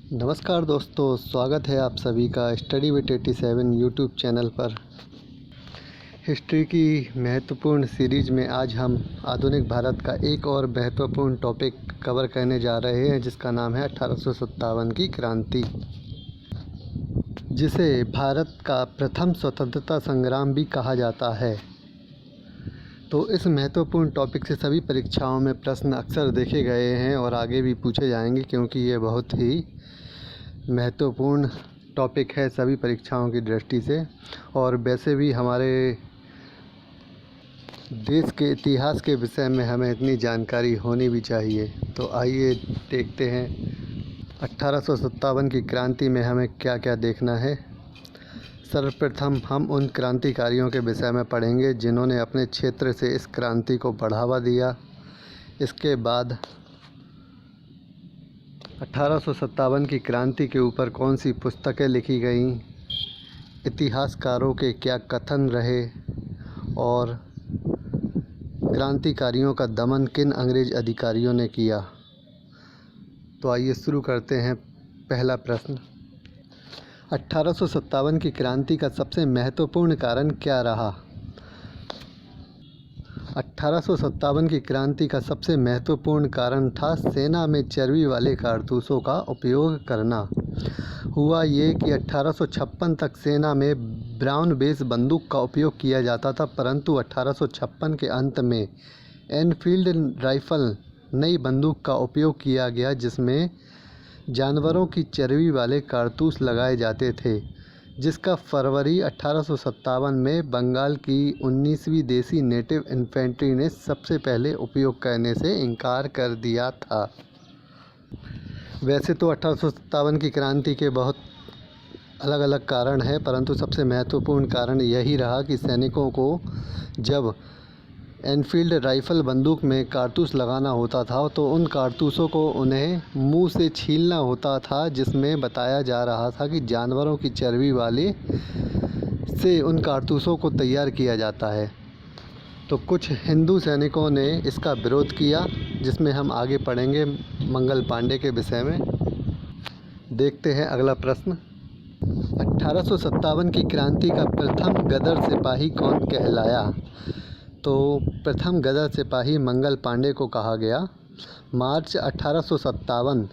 नमस्कार दोस्तों, स्वागत है आप सभी का स्टडी विद 87 यूट्यूब चैनल पर। हिस्ट्री की महत्वपूर्ण सीरीज में आज हम आधुनिक भारत का एक और महत्वपूर्ण टॉपिक कवर करने जा रहे हैं, जिसका नाम है 1857 की क्रांति, जिसे भारत का प्रथम स्वतंत्रता संग्राम भी कहा जाता है। तो इस महत्वपूर्ण टॉपिक से सभी परीक्षाओं में प्रश्न अक्सर देखे गए हैं और आगे भी पूछे जाएंगे, क्योंकि ये बहुत ही महत्वपूर्ण टॉपिक है सभी परीक्षाओं की दृष्टि से। और वैसे भी हमारे देश के इतिहास के विषय में हमें इतनी जानकारी होनी भी चाहिए। तो आइए देखते हैं 1857 की क्रांति में हमें क्या क्या देखना है। सर्वप्रथम हम उन क्रांतिकारियों के विषय में पढ़ेंगे जिन्होंने अपने क्षेत्र से इस क्रांति को बढ़ावा दिया। इसके बाद 1857 की क्रांति के ऊपर कौन सी पुस्तकें लिखी गईं, इतिहासकारों के क्या कथन रहे और क्रांतिकारियों का दमन किन अंग्रेज अधिकारियों ने किया। तो आइए शुरू करते हैं। पहला प्रश्न, 1857 की क्रांति का सबसे महत्वपूर्ण कारण क्या रहा। 1857 की क्रांति का सबसे महत्वपूर्ण कारण था सेना में चर्बी वाले कारतूसों का उपयोग करना। हुआ ये कि 1856 तक सेना में ब्राउन बेस बंदूक का उपयोग किया जाता था, परंतु 1856 के अंत में एनफील्ड राइफल नई बंदूक का उपयोग किया गया, जिसमें जानवरों की चर्बी वाले कारतूस लगाए जाते थे, जिसका फरवरी 1857 में बंगाल की 19वीं देसी नेटिव इन्फेंट्री ने सबसे पहले उपयोग करने से इनकार कर दिया था। वैसे तो 1857 की क्रांति के बहुत अलग अलग कारण हैं, परंतु सबसे महत्वपूर्ण कारण यही रहा कि सैनिकों को जब एनफील्ड राइफल बंदूक में कारतूस लगाना होता था तो उन कारतूसों को उन्हें मुंह से छीलना होता था, जिसमें बताया जा रहा था कि जानवरों की चर्बी वाले से उन कारतूसों को तैयार किया जाता है। तो कुछ हिंदू सैनिकों ने इसका विरोध किया, जिसमें हम आगे पढ़ेंगे मंगल पांडे के विषय में। देखते हैं अगला प्रश्न, 1857 की क्रांति का प्रथम गदर सिपाही कौन कहलाया। तो प्रथम गदर सिपाही मंगल पांडे को कहा गया। मार्च 1857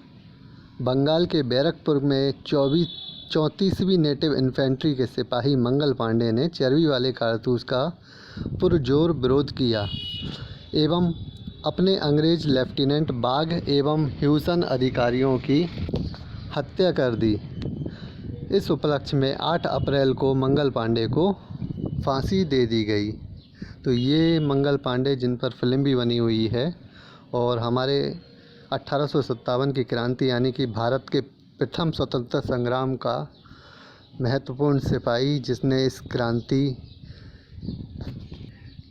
बंगाल के बैरकपुर में 34वीं नेटिव इन्फेंट्री के सिपाही मंगल पांडे ने चर्बी वाले कारतूस का पुरजोर विरोध किया एवं अपने अंग्रेज लेफ्टिनेंट बाघ एवं ह्यूसन अधिकारियों की हत्या कर दी। इस उपलक्ष्य में 8 अप्रैल को मंगल पांडे को फांसी दे दी गई। तो ये मंगल पांडे जिन पर फिल्म भी बनी हुई है, और हमारे 1857 की क्रांति यानी कि भारत के प्रथम स्वतंत्रता संग्राम का महत्वपूर्ण सिपाही, जिसने इस क्रांति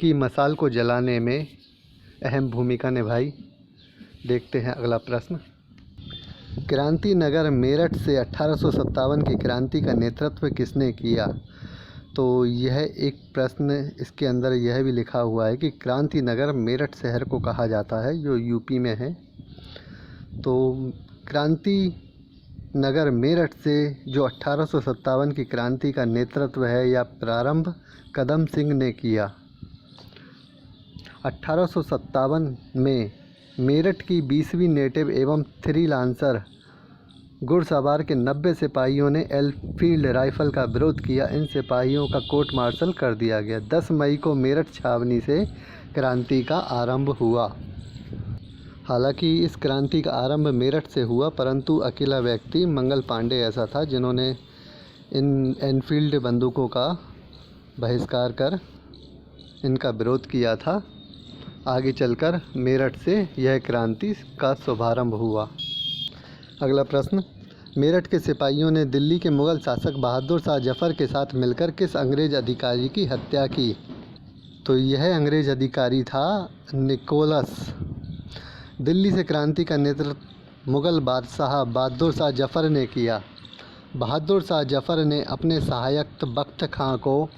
की मशाल को जलाने में अहम भूमिका निभाई। देखते हैं अगला प्रश्न, क्रांति नगर मेरठ से 1857 की क्रांति का नेतृत्व किसने किया। तो यह एक प्रश्न, इसके अंदर यह भी लिखा हुआ है कि क्रांति नगर मेरठ शहर को कहा जाता है, जो यूपी में है। तो क्रांति नगर मेरठ से जो 1857 की क्रांति का नेतृत्व है या प्रारंभ कदम सिंह ने किया। 1857 में मेरठ की 20वीं नेटिव एवं थ्री लांसर घुड़सवार के 90 सिपाहियों ने एनफील्ड राइफल का विरोध किया। इन सिपाहियों का कोर्ट मार्शल कर दिया गया। 10 मई को मेरठ छावनी से क्रांति का आरंभ हुआ। हालांकि इस क्रांति का आरंभ मेरठ से हुआ, परंतु अकेला व्यक्ति मंगल पांडे ऐसा था जिन्होंने इन एनफील्ड बंदूकों का बहिष्कार कर इनका विरोध किया था। आगे चलकर मेरठ से यह क्रांति का शुभारंभ हुआ। अगला प्रश्न, मेरठ के सिपाहियों ने दिल्ली के मुग़ल शासक बहादुर शाह जफ़र के साथ मिलकर किस अंग्रेज अधिकारी की हत्या की। तो यह अंग्रेज अधिकारी था निकोलस। दिल्ली से क्रांति का नेतृत्व मुग़ल बादशाह बहादुर शाह जफ़र ने किया। बहादुर शाह जफ़र ने अपने सहायक बख्त खां को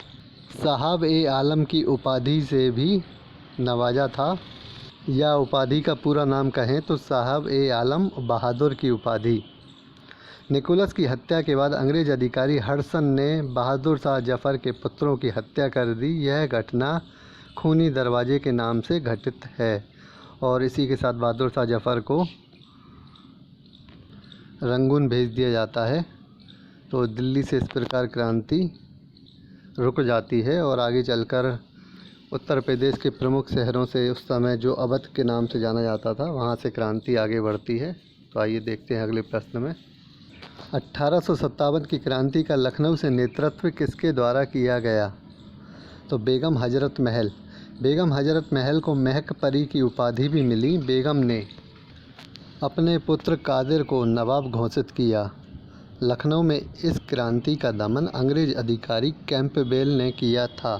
साहब ए आलम की उपाधि से भी नवाजा था, या उपाधि का पूरा नाम कहें तो साहब ए आलम बहादुर की उपाधि। निकोलस की हत्या के बाद अंग्रेज अधिकारी हडसन ने बहादुर शाह जफर के पुत्रों की हत्या कर दी। यह घटना खूनी दरवाजे के नाम से घटित है और इसी के साथ बहादुर शाह जफर को रंगून भेज दिया जाता है। तो दिल्ली से इस प्रकार क्रांति रुक जाती है और आगे चलकर उत्तर प्रदेश के प्रमुख शहरों से, उस समय जो अवध के नाम से जाना जाता था, वहाँ से क्रांति आगे बढ़ती है। तो आइए देखते हैं अगले प्रश्न में। 1857 की क्रांति का लखनऊ से नेतृत्व किसके द्वारा किया गया? तो बेगम हजरत महल। बेगम हजरत महल को महक परी की उपाधि भी मिली। बेगम ने अपने पुत्र कादिर को नवाब घोषित किया। लखनऊ में इस क्रांति का दमन अंग्रेज अधिकारी कैंपबेल ने किया था।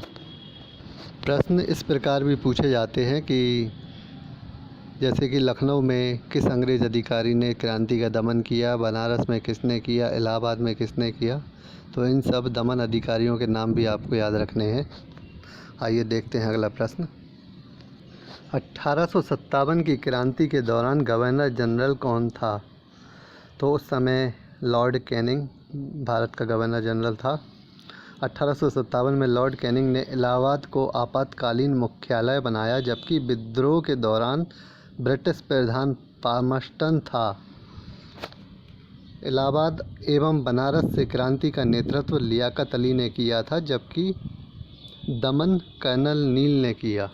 प्रश्न इस प्रकार भी पूछे जाते हैं कि जैसे कि लखनऊ में किस अंग्रेज अधिकारी ने क्रांति का दमन किया, बनारस में किसने किया, इलाहाबाद में किसने किया। तो इन सब दमन अधिकारियों के नाम भी आपको याद रखने हैं। आइए देखते हैं अगला प्रश्न। 1857 की क्रांति के दौरान गवर्नर जनरल कौन था? तो उस समय लॉर्ड कैनिंग भारत का गवर्नर जनरल था। 1857 में लॉर्ड कैनिंग ने इलाहाबाद को आपातकालीन मुख्यालय बनाया, जबकि विद्रोह के दौरान ब्रिटिश प्रधान पामर्स्टन था। इलाहाबाद एवं बनारस से क्रांति का नेतृत्व लियाकत अली ने किया था, जबकि दमन कर्नल नील ने किया।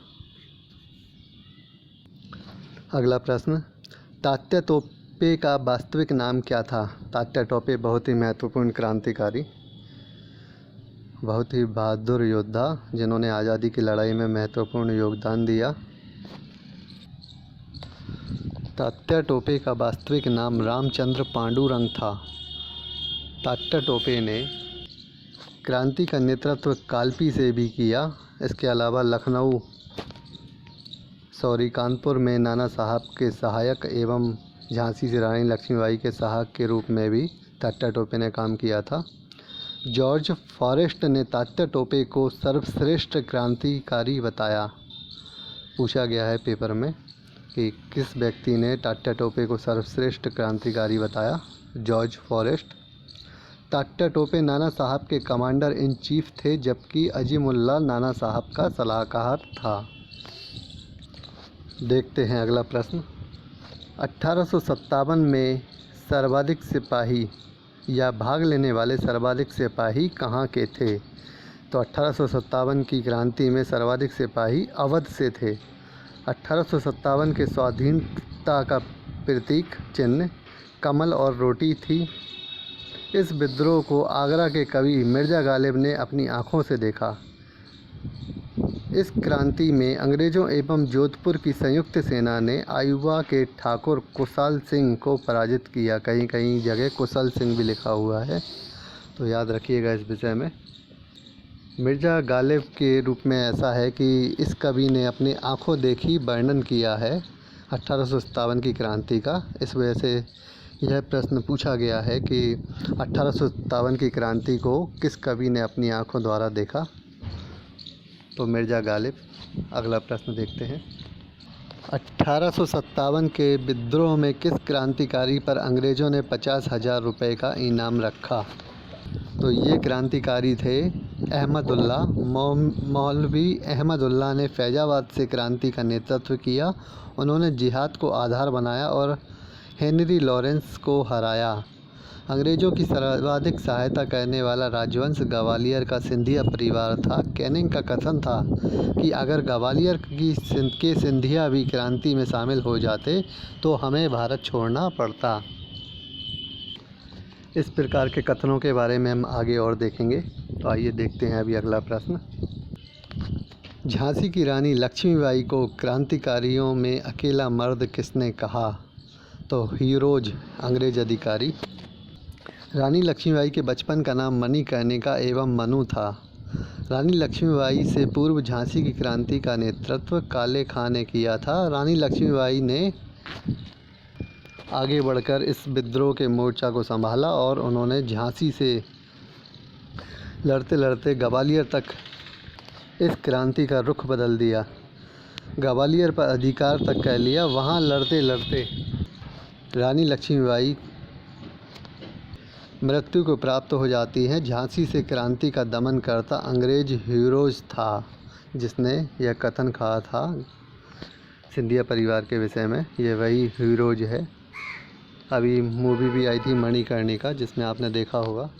अगला प्रश्न, तात्या टोपे का वास्तविक नाम क्या था? तात्या टोपे बहुत ही महत्वपूर्ण क्रांतिकारी, बहुत ही बहादुर योद्धा जिन्होंने आज़ादी की लड़ाई में महत्वपूर्ण योगदान दिया। तात्या टोपे का वास्तविक नाम रामचंद्र पांडुरंग था। तात्या टोपे ने क्रांति का नेतृत्व कालपी से भी किया। इसके अलावा कानपुर में नाना साहब के सहायक एवं झांसी से रानी लक्ष्मीबाई के सहायक के रूप में भी तात्या टोपे ने काम किया था। जॉर्ज फॉरेस्ट ने तात्या टोपे को सर्वश्रेष्ठ क्रांतिकारी बताया। पूछा गया है पेपर में कि किस व्यक्ति ने तात्या टोपे को सर्वश्रेष्ठ क्रांतिकारी बताया? George forest. तात्या टोपे नाना साहब के कमांडर इन चीफ थे, जबकि अजीमुल्लाह नाना साहब का सलाहकार था। देखते हैं अगला प्रश्न। 1857 में सर्वाधिक सिपाही या भाग लेने वाले सर्वाधिक सिपाही कहाँ के थे? तो 1857 की क्रांति में सर्वाधिक सिपाही अवध से थे। 1857 के स्वाधीनता का प्रतीक चिन्ह कमल और रोटी थी। इस विद्रोह को आगरा के कवि मिर्ज़ा गालिब ने अपनी आँखों से देखा। इस क्रांति में अंग्रेज़ों एवं जोधपुर की संयुक्त सेना ने आयुवा के ठाकुर कुशाल सिंह को पराजित किया। कहीं कहीं जगह कुशल सिंह भी लिखा हुआ है, तो याद रखिएगा इस विषय में। मिर्ज़ा गालिब के रूप में ऐसा है कि इस कवि ने अपनी आँखों देखी वर्णन किया है 1857 की क्रांति का। इस वजह से यह प्रश्न पूछा गया है कि 1857 की क्रांति को किस कवि ने अपनी आँखों द्वारा देखा? तो मिर्ज़ा गालिब। अगला प्रश्न देखते हैं। 1857 के विद्रोह में किस क्रांतिकारी पर अंग्रेज़ों ने 50,000 रुपये का इनाम रखा? तो ये क्रांतिकारी थे अहमदुल्ला। मौलवी अहमदुल्ला ने फैज़ाबाद से क्रांति का नेतृत्व किया। उन्होंने जिहाद को आधार बनाया और हेनरी लॉरेंस को हराया। अंग्रेज़ों की सर्वाधिक सहायता करने वाला राजवंश ग्वालियर का सिंधिया परिवार था। कैनिंग का कथन था कि अगर ग्वालियर के सिंधिया भी क्रांति में शामिल हो जाते तो हमें भारत छोड़ना पड़ता। इस प्रकार के कथनों के बारे में हम आगे और देखेंगे। तो आइए देखते हैं अभी अगला प्रश्न। झांसी की रानी लक्ष्मीबाई को क्रांतिकारियों में अकेला मर्द किसने कहा? तो हीरोज अंग्रेज अधिकारी। रानी लक्ष्मीबाई के बचपन का नाम मणिकर्णिका एवं मनु था। रानी लक्ष्मीबाई से पूर्व झांसी की क्रांति का नेतृत्व काले खां ने किया था। रानी लक्ष्मीबाई ने आगे बढ़कर इस विद्रोह के मोर्चा को संभाला और उन्होंने झांसी से लड़ते लड़ते ग्वालियर तक इस क्रांति का रुख बदल दिया। ग्वालियर पर अधिकार तक कर लिया। वहाँ लड़ते लड़ते रानी लक्ष्मीबाई मृत्यु को प्राप्त हो जाती है। झांसी से क्रांति का दमन करता अंग्रेज हीरोज था, जिसने यह कथन कहा था सिंधिया परिवार के विषय में, ये वही हीरोज है। अभी मूवी भी आई थी मणिकर्णिका, जिसमें आपने देखा होगा।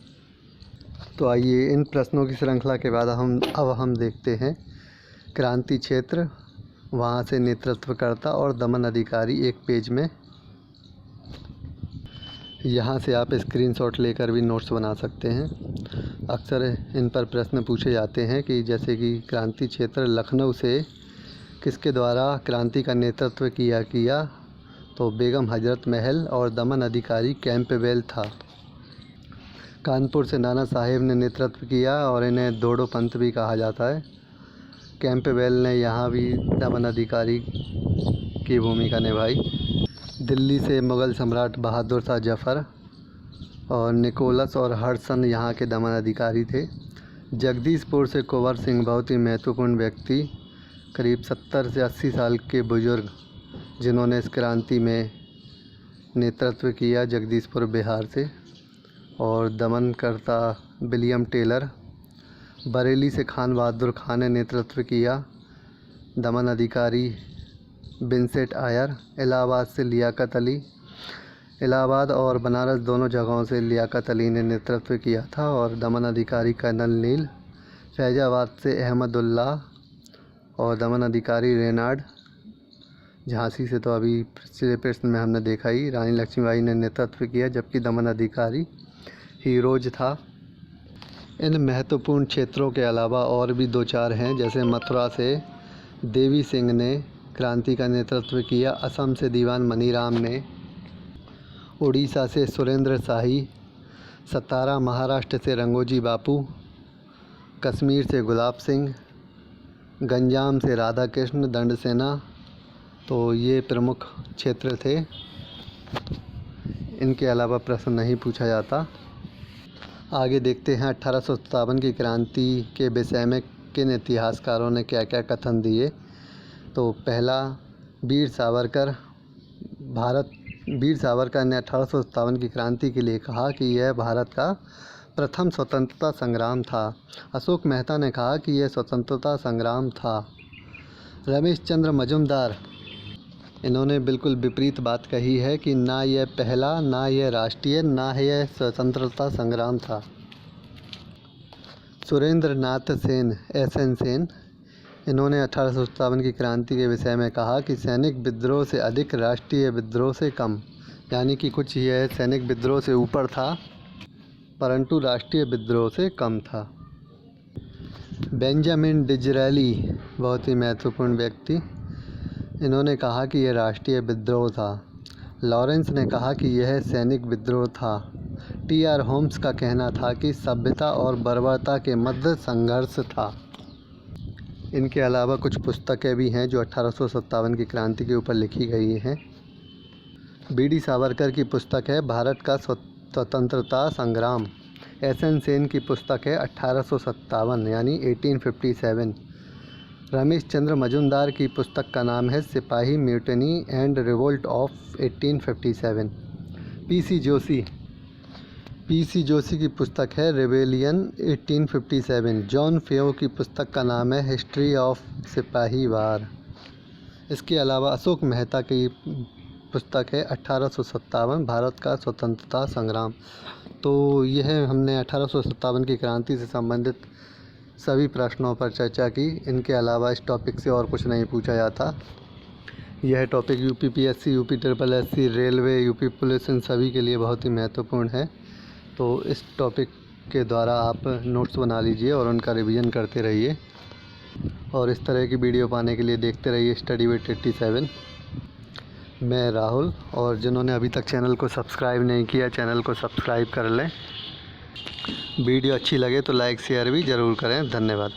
तो आइए इन प्रश्नों की श्रृंखला के बाद अब हम देखते हैं क्रांति क्षेत्र, वहाँ से नेतृत्वकर्ता और दमन अधिकारी एक पेज में। यहाँ से आप स्क्रीनशॉट लेकर भी नोट्स बना सकते हैं। अक्सर इन पर प्रश्न पूछे जाते हैं कि जैसे कि क्रांति क्षेत्र लखनऊ से किसके द्वारा क्रांति का नेतृत्व किया तो बेगम हजरत महल और दमन अधिकारी कैंपबेल था। कानपुर से नाना साहेब ने नेतृत्व किया और इन्हें दोडो पंथ भी कहा जाता है। कैंपबेल ने यहाँ भी दमन अधिकारी की भूमिका निभाई। दिल्ली से मुग़ल सम्राट बहादुर शाह जफ़र और निकोलस और हडसन यहाँ के दमन अधिकारी थे। जगदीशपुर से कुंवर सिंह बहुत ही महत्वपूर्ण व्यक्ति, करीब 70 से 80 साल के बुज़ुर्ग, जिन्होंने इस क्रांति में नेतृत्व किया, जगदीशपुर बिहार से। और दमनकर्ता विलियम टेलर। बरेली से खान बहादुर खान ने नेतृत्व किया। दमन अधिकारी विंसेंट आयर। इलाहाबाद से लियाकत अली। इलाहाबाद और बनारस दोनों जगहों से लियाकत अली ने नेतृत्व किया था और दमन अधिकारी कर्नल नील। फैजाबाद से अहमदुल्लाह और दमन अधिकारी रेनाड। झांसी से तो अभी पिछले प्रश्न में हमने देखा ही, रानी लक्ष्मीबाई ने नेतृत्व किया, जबकि दमन अधिकारी हीरोज था। इन महत्वपूर्ण क्षेत्रों के अलावा और भी 2-4 हैं, जैसे मथुरा से देवी सिंह ने क्रांति का नेतृत्व किया। असम से दीवान मनीराम ने। उड़ीसा से सुरेंद्र शाही। सतारा महाराष्ट्र से रंगोजी बापू। कश्मीर से गुलाब सिंह। गंजाम से राधा कृष्ण दंड सेना। तो ये प्रमुख क्षेत्र थे, इनके अलावा प्रश्न नहीं पूछा जाता। आगे देखते हैं 1857 की क्रांति के विषय में किन इतिहासकारों ने क्या क्या कथन दिए। तो पहला, वीर सावरकर ने 1857 की क्रांति के लिए कहा कि यह भारत का प्रथम स्वतंत्रता संग्राम था। अशोक मेहता ने कहा कि यह स्वतंत्रता संग्राम था। रमेश चंद्र मजुमदार, इन्होंने बिल्कुल विपरीत बात कही है कि ना यह पहला, ना यह राष्ट्रीय, ना यह स्वतंत्रता संग्राम था। सुरेंद्र नाथ सेन, SN सेन, इन्होंने 1857 की क्रांति के विषय में कहा कि सैनिक विद्रोह से अधिक, राष्ट्रीय विद्रोह से कम, यानी कि कुछ यह सैनिक विद्रोह से ऊपर था परंतु राष्ट्रीय विद्रोह से कम था। बेंजामिन डिज़रायली, बहुत ही महत्वपूर्ण व्यक्ति, इन्होंने कहा कि यह राष्ट्रीय विद्रोह था। लॉरेंस ने कहा कि यह सैनिक विद्रोह था। TR होम्स का कहना था कि सभ्यता और बर्बरता के मध्य संघर्ष था। इनके अलावा कुछ पुस्तकें भी हैं जो 1857 की क्रांति के ऊपर लिखी गई हैं। BD सावरकर की पुस्तक है भारत का स्वतंत्रता संग्राम। SN सेन की पुस्तक है 1857 यानी 1857। रमेश चंद्र मजुमदार की पुस्तक का नाम है सिपाही mutiny and revolt of 1857। PC Joshi की पुस्तक है रिबेलियन 1857। जॉन फेयो की पुस्तक का नाम है हिस्ट्री ऑफ सिपाही वार। इसके अलावा अशोक मेहता की पुस्तक है 1857 भारत का स्वतंत्रता संग्राम। तो यह हमने 1857 की क्रांति से संबंधित सभी प्रश्नों पर चर्चा की। इनके अलावा इस टॉपिक से और कुछ नहीं पूछा जाता। यह topic UPPSC, UPSSC, railway, UP police, इन सभी के लिए बहुत ही महत्वपूर्ण है। तो इस टॉपिक के द्वारा आप नोट्स बना लीजिए और उनका रिवीजन करते रहिए। और इस तरह की वीडियो पाने के लिए देखते रहिए स्टडी विद 87। मैं राहुल, और जिन्होंने अभी तक चैनल को सब्सक्राइब नहीं किया, चैनल को सब्सक्राइब कर लें। वीडियो अच्छी लगे तो लाइक शेयर भी ज़रूर करें। धन्यवाद।